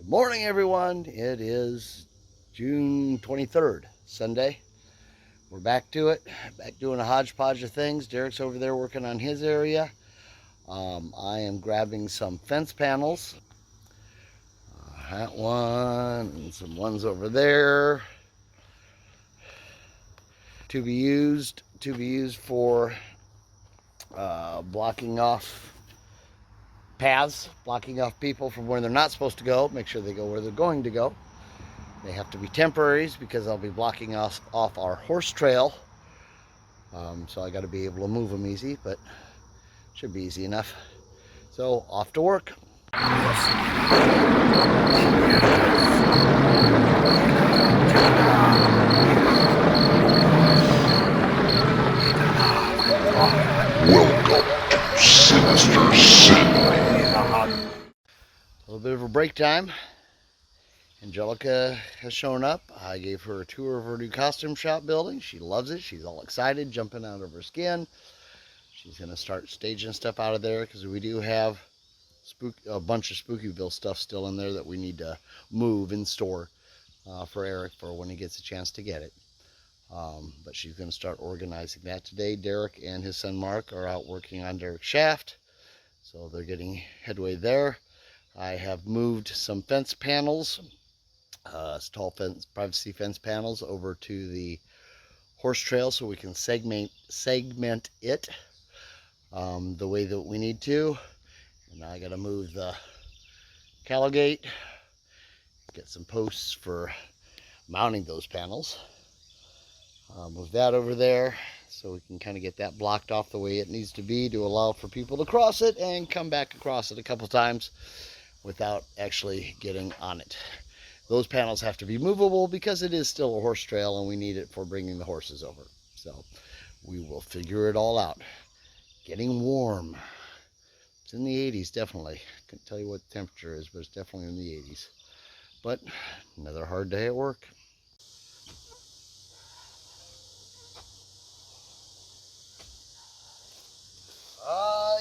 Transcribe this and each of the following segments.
Good morning, everyone. It is June 23rd, Sunday. We're back to it, back doing a hodgepodge of things. Derek's over there working on his area. I am grabbing some fence panels. That one, and some ones over there to be used for blocking off paths, blocking off people from where they're not supposed to go. Make sure they go where they're going to go. They have to be temporaries because I'll be blocking off our horse trail. So I got to be able to move them easy, but should be easy enough. So off to work. Welcome to Sinister Sidney. A little bit of a break time. Angelica has shown up. I gave her a tour of her new costume shop building. She loves it. She's all excited, jumping out of her skin. She's going to start staging stuff out of there because we do have a bunch of Spookyville stuff still in there that we need to move and store for Eric for when he gets a chance to get it. But she's going to start organizing that today. Derek and his son Mark are out working on Derek's shaft, so they're getting headway there. I have moved some fence panels, tall fence, privacy fence panels, over to the horse trail so we can segment it the way that we need to. And now I got to move the cattle gate, get some posts for mounting those panels. Move that over there so we can kind of get that blocked off the way it needs to be to allow for people to cross it and come back across it a couple times without actually getting on it. Those panels have to be movable because it is still a horse trail and we need it for bringing the horses over. So we will figure it all out. Getting warm. It's in the 80s, definitely. Couldn't tell you what the temperature is, but it's definitely in the 80s. But another hard day at work.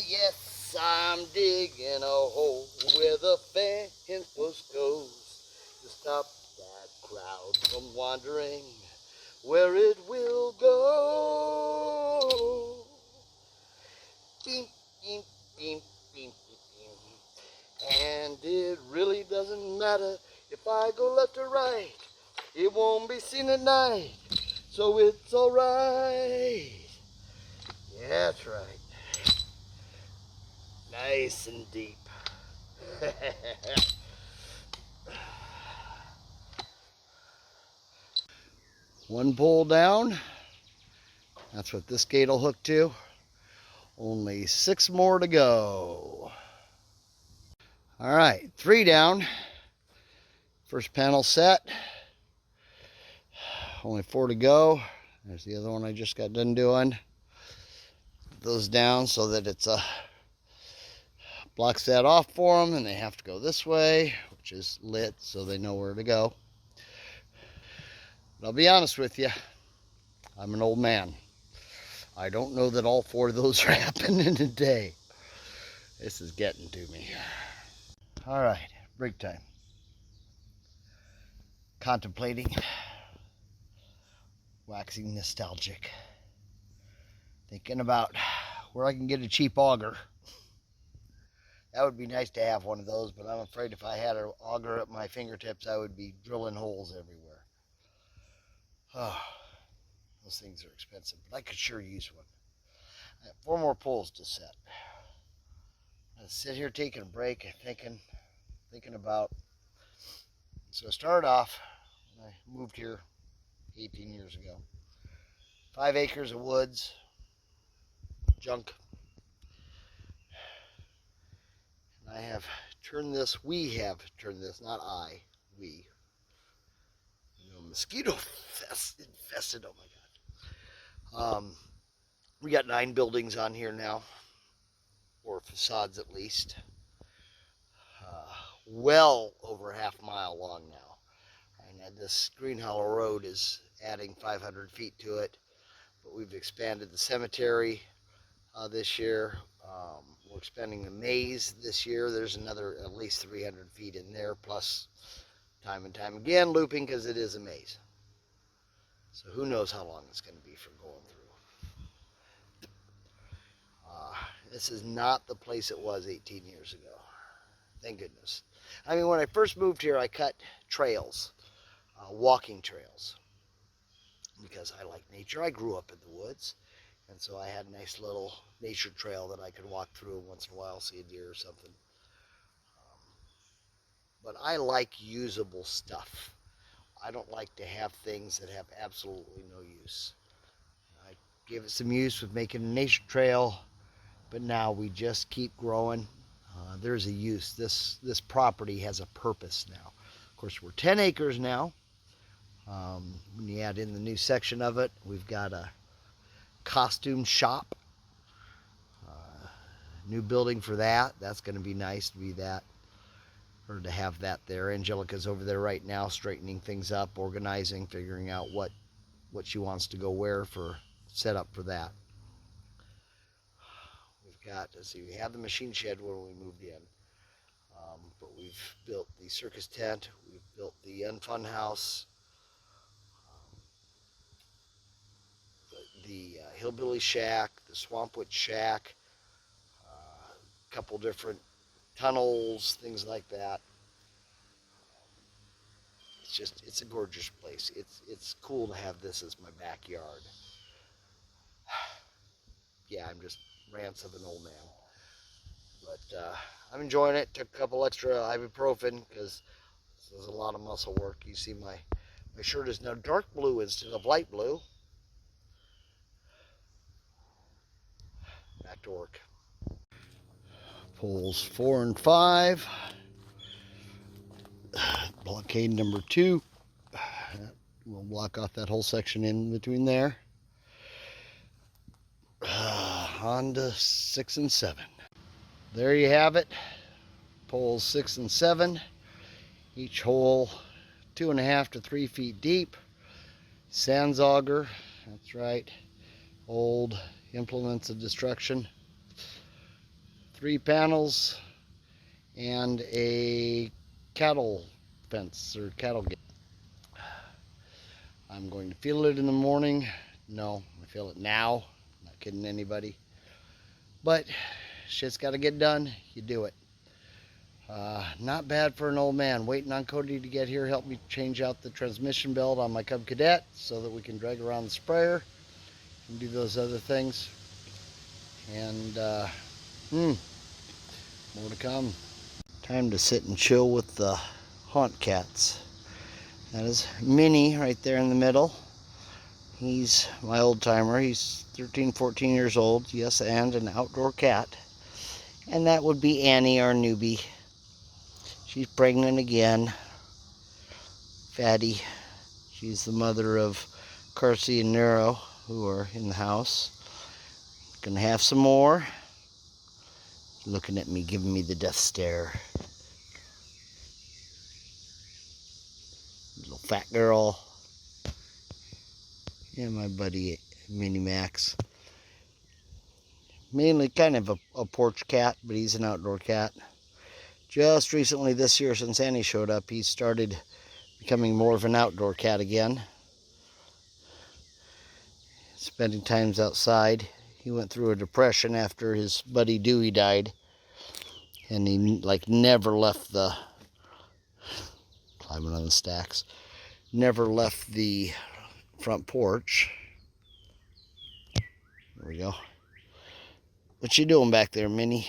Yes, I'm digging a hole where the fence post goes to stop that crowd from wandering where it will go. Beep, beep, beep, beep, beep. And it really doesn't matter if I go left or right. It won't be seen at night, so it's alright. Yeah, that's right. Nice and deep. One pull down. That's what this gate will hook to. Only 6 more to go. All right, 3 down. First panel set. Only 4 to go. There's the other one I just got done doing. Put those down so that it's blocks that off for them, and they have to go this way, which is lit so they know where to go. But I'll be honest with you, I'm an old man. I don't know that all 4 of those are happening in a day. This is getting to me. All right, break time. Contemplating, waxing nostalgic, thinking about where I can get a cheap auger. That would be nice to have one of those, but I'm afraid if I had an auger at my fingertips, I would be drilling holes everywhere. Oh, those things are expensive, but I could sure use one. I have 4 more poles to set. I sit here taking a break and thinking about. So I started off, I moved here 18 years ago. 5 acres of woods, junk. And we have turned this, not I, we. Mosquito infested, oh my God. We got 9 buildings on here now, or facades at least. Well over half mile long now. And this Green Hollow Road is adding 500 feet to it. But we've expanded the cemetery this year. We're expanding the maze this year. There's another at least 300 feet in there, plus time and time again looping because it is a maze. So who knows how long it's going to be for going through. This is not the place it was 18 years ago. Thank goodness. I mean, when I first moved here, I cut trails, walking trails, because I like nature. I grew up in the woods, and so I had a nice little nature trail that I could walk through once in a while, see a deer or something. But I like usable stuff. I don't like to have things that have absolutely no use. I gave it some use with making a nature trail, but now we just keep growing. There's a use. This property has a purpose now. Of course, we're 10 acres now. When you add in the new section of it, we've got a costume shop. New building for that. That's going to be nice to be that, or to have that there. Angelica's over there right now straightening things up, organizing, figuring out what she wants to go where for setup for that. We've got, let's see, we had the machine shed when we moved in, but we've built the circus tent, we've built the unfun house, the hillbilly shack, the swampwood shack, a couple different tunnels, things like that. It's a gorgeous place. It's cool to have this as my backyard. Yeah, I'm just rants of an old man. But I'm enjoying it. Took a couple extra ibuprofen because this is a lot of muscle work. You see my shirt is now dark blue instead of light blue. Back to work. Poles 4 and 5. Blockade number 2. We'll block off that whole section in between there. On to 6 and 7. There you have it. Poles 6 and 7. Each hole 2.5 to 3 feet deep. Sands auger. That's right. Old implements of destruction. 3 panels and a cattle fence or cattle gate. I'm going to feel it in the morning. No, I feel it now. Not kidding anybody. But shit's got to get done. You do it. Not bad for an old man. Waiting on Cody to get here, help me change out the transmission belt on my Cub Cadet so that we can drag around the sprayer and do those other things. And more to come. Time to sit and chill with the haunt cats. That is Minnie right there in the middle. He's my old timer. He's 13, 14 years old. Yes, and an outdoor cat. And that would be Annie, our newbie. She's pregnant again. Fatty. She's the mother of Carsey and Nero, who are in the house. Gonna have some more. Looking at me, giving me the death stare. Little fat girl. And my buddy Minnie Max. Mainly kind of a porch cat, but he's an outdoor cat. Just recently this year, since Annie showed up, he started becoming more of an outdoor cat again. Spending times outside. He went through a depression after his buddy Dewey died. And he never left the, climbing on the stacks, never left the front porch. There we go. What you doing back there, Minnie?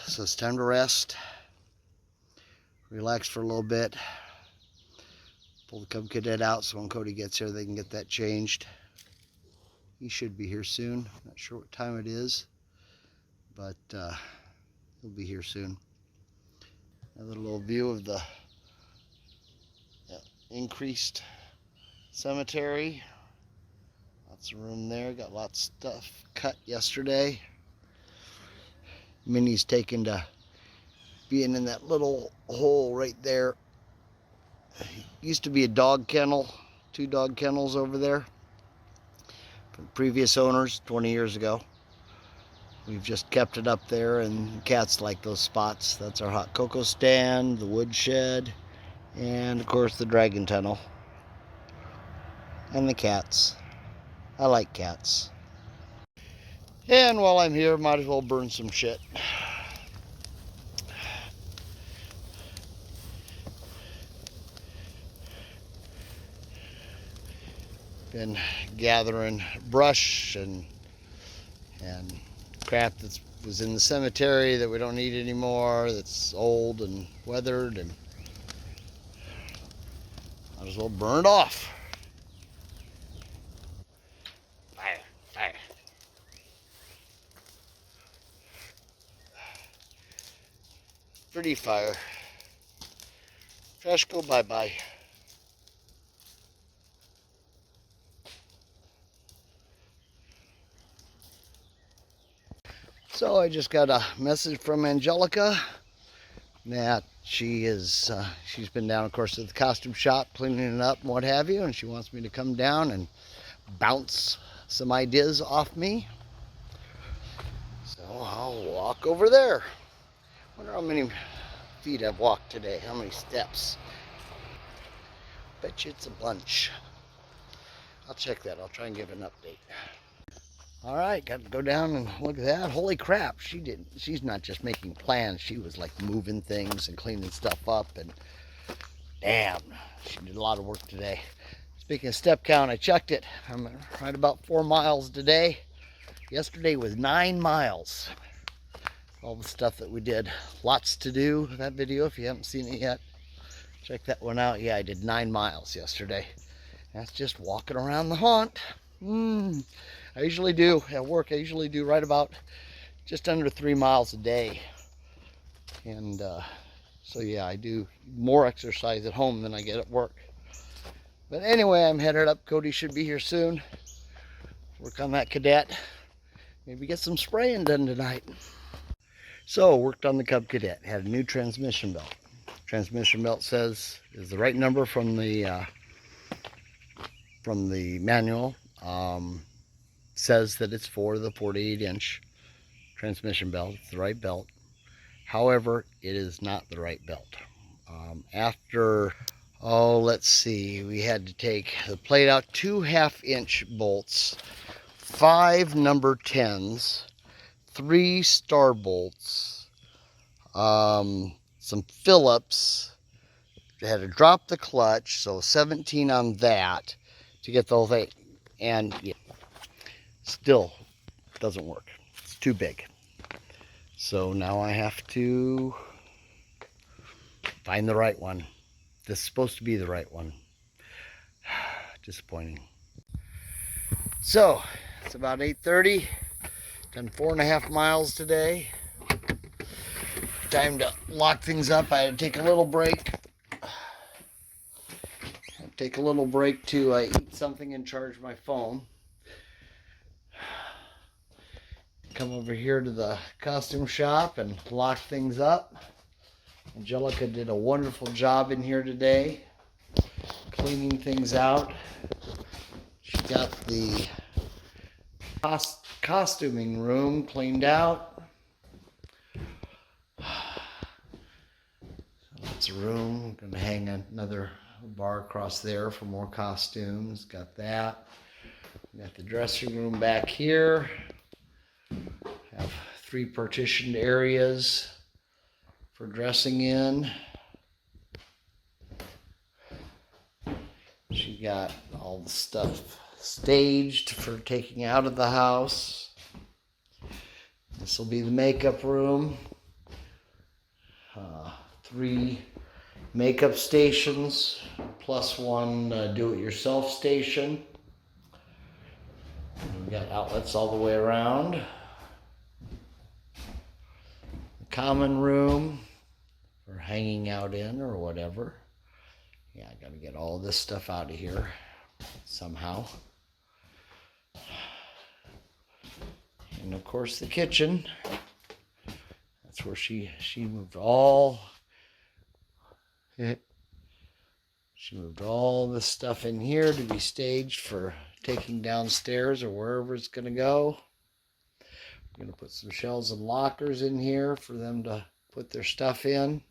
So it's time to rest. Relax for a little bit. Pull the Cub Cadet out so when Cody gets here they can get that changed. He should be here soon. Not sure what time it is, but he'll be here soon. Another little view of the increased cemetery. Lots of room there. Got lots of stuff cut yesterday. Minnie's taken to being in that little hole right there. Used to be a dog kennel, 2 dog kennels over there from previous owners 20 years ago. We've just kept it up there, and cats like those spots. That's our hot cocoa stand, the woodshed, and of course the dragon tunnel. And the cats. I like cats. And while I'm here, might as well burn some shit. Been gathering brush and crap that was in the cemetery that we don't need anymore, that's old and weathered, and might as well burn it off. Fire, fire. Pretty fire. Trash go bye-bye. So I just got a message from Angelica that she's been down, of course, at the costume shop cleaning it up and what have you, and she wants me to come down and bounce some ideas off me. So I'll walk over there. Wonder how many feet I've walked today, how many steps. Bet you it's a bunch. I'll check that. I'll try and give an update. All right, got to go down and look at that. Holy crap, she's not just making plans, she was like moving things and cleaning stuff up, and damn, she did a lot of work today. Speaking of step count, I checked it. I'm right about 4 miles today. Yesterday was 9 miles. All the stuff that we did. Lots to do. That video, if you haven't seen it yet, check that one out. Yeah, I did 9 miles yesterday. That's just walking around the haunt. I usually do, at work, I usually do right about just under 3 miles a day. And so yeah, I do more exercise at home than I get at work. But anyway, I'm headed up. Cody should be here soon. Work on that cadet. Maybe get some spraying done tonight. So, worked on the Cub Cadet. Had a new transmission belt. Transmission belt says is the right number from the manual. Says that it's for the 48-inch transmission belt. It's the right belt. However, it is not the right belt. Let's see, we had to take the plate out, 2 half-inch bolts, 5 number 10s, 3 star bolts, some Phillips. I had to drop the clutch, so 17 on that to get the whole thing. And yeah, still doesn't work. It's too big. So now I have to find the right one. This is supposed to be the right one. Disappointing. So it's about 8:30. Done 4.5 miles today. Time to lock things up. I had to take a little break. Take a little break to eat something and charge my phone. Come over here to the costume shop and lock things up. Angelica did a wonderful job in here today, cleaning things out. She got the costuming room cleaned out. That's a room. I'm going to hang another bar across there for more costumes. Got that. Got the dressing room back here. Have 3 partitioned areas for dressing in. She got all the stuff staged for taking out of the house. This will be the makeup room. 3 makeup stations plus 1 do-it-yourself station. We've got outlets all the way around. The common room for hanging out in or whatever. Yeah, I gotta get all this stuff out of here somehow. And of course the kitchen. That's where she moved all this stuff in here to be staged for taking downstairs or wherever it's gonna go. I'm going to put some shelves and lockers in here for them to put their stuff in.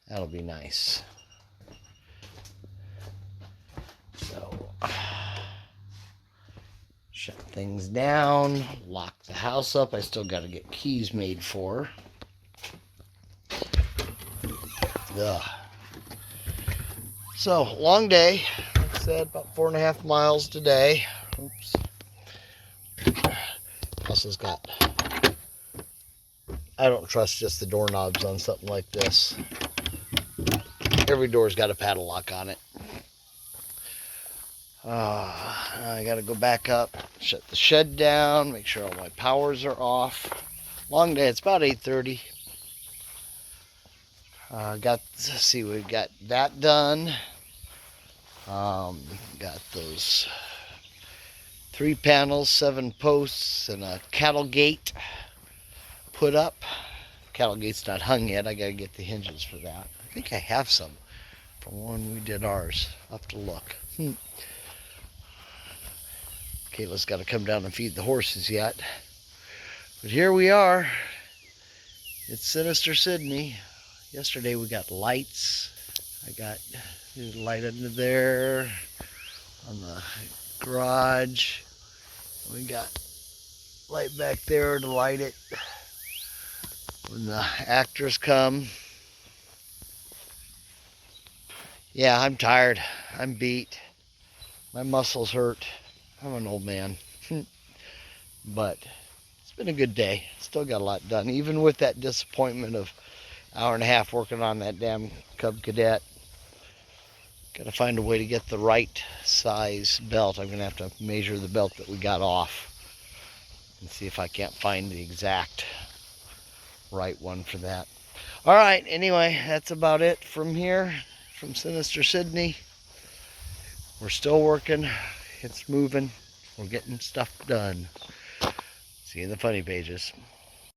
That'll be nice. So, shut things down, lock the house up. I still got to get keys made for her. Ugh. So, long day. Like I said, about 4.5 miles today. Oops. House has got... I don't trust just the doorknobs on something like this. Every door's got a padlock on it. I gotta go back up, shut the shed down, make sure all my powers are off. Long day, it's about 8:30. Let's see, we've got that done. Got those 3 panels, 7 posts, and a cattle gate put up. Cattle gate's not hung yet. I gotta get the hinges for that. I think I have some from when we did ours. I'll have to look. Kayla's got to come down and feed the horses yet. But here we are. It's Sinister Sidney. Yesterday we got lights. I got the light under there on the garage. We got light back there to light it when the actors come. Yeah, I'm tired. I'm beat. My muscles hurt. I'm an old man. But it's been a good day. Still got a lot done. Even with that disappointment of 1.5 hours working on that damn Cub Cadet. Got to find a way to get the right size belt. I'm going to have to measure the belt that we got off and see if I can't find the exact right one for that. All right, anyway, that's about it from here, from Sinister Sidney. We're still working. It's moving. We're getting stuff done. See you in the funny pages.